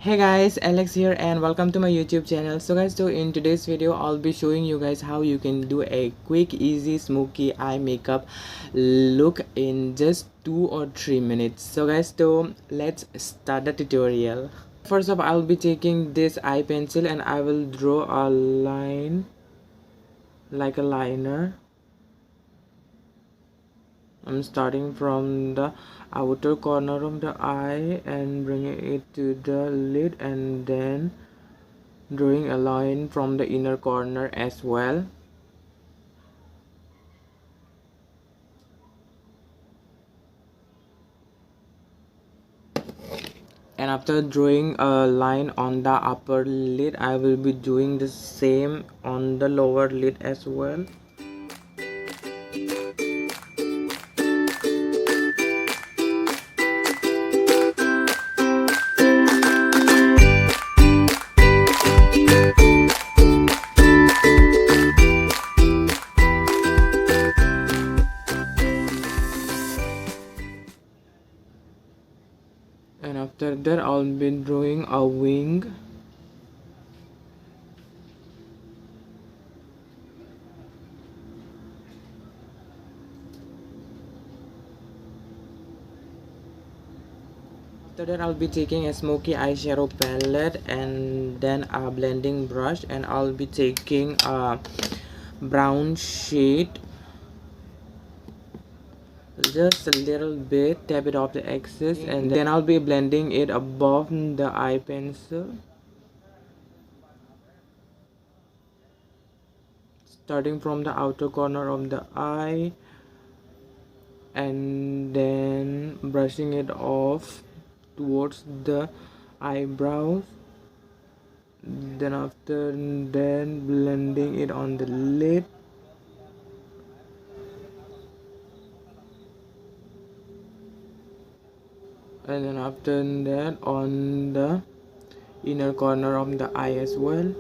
Hey guys, Alex here and welcome to my YouTube channel. So in today's video I'll be showing you guys how you can do a quick easy smoky eye makeup look in just 2 or 3 minutes. So let's start the tutorial. First up, I'll be taking this eye pencil and I will draw a line like a liner. I'm starting from the outer corner of the eye and bringing it to the lid, and then drawing a line from the inner corner as well. And after drawing a line on the upper lid, I will be doing the same on the lower lid as well. And after that, I'll be drawing a wing. After that, I'll be taking a smoky eyeshadow palette and then a blending brush, and I'll be taking a brown shade, just a little bit, tap it off the excess, and then I'll be blending it above the eye pencil, starting from the outer corner of the eye and then brushing it off towards the eyebrows. Then after then blending it on the lid, and then after that on the inner corner of the eye as well.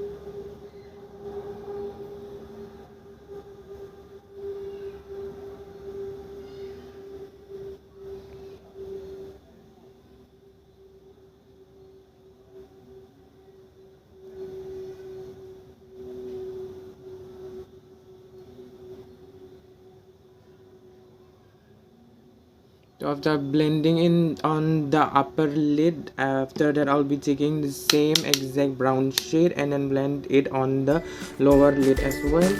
After blending in on the upper lid, after that I'll be taking the same exact brown shade and then blend it on the lower lid as well.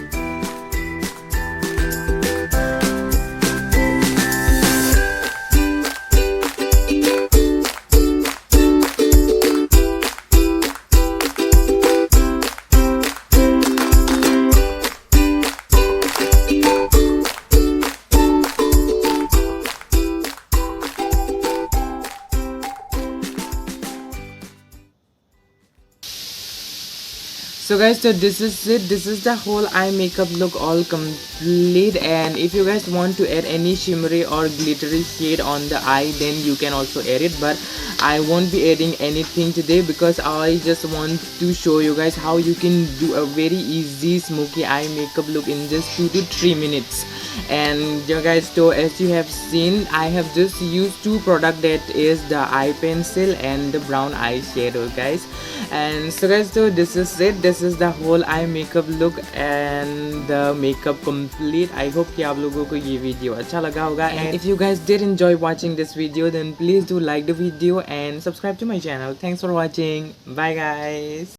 So this is it. This is the whole eye makeup look all complete, and if you guys want to add any shimmery or glittery shade on the eye, then you can also add it, but I won't be adding anything today because I just want to show you guys how you can do a very easy smoky eye makeup look in just 2 to 3 minutes. And you guys, so as you have seen, I have just used two products, that is the eye pencil and the brown eyeshadow, guys. And so guys, so this is it. This is the whole eye makeup look and the makeup complete. I hope कि आप लोगों को ये video अच्छा लगा होगा. And if you guys did enjoy watching this video, then please do like the video and subscribe to my channel. Thanks for watching. Bye guys.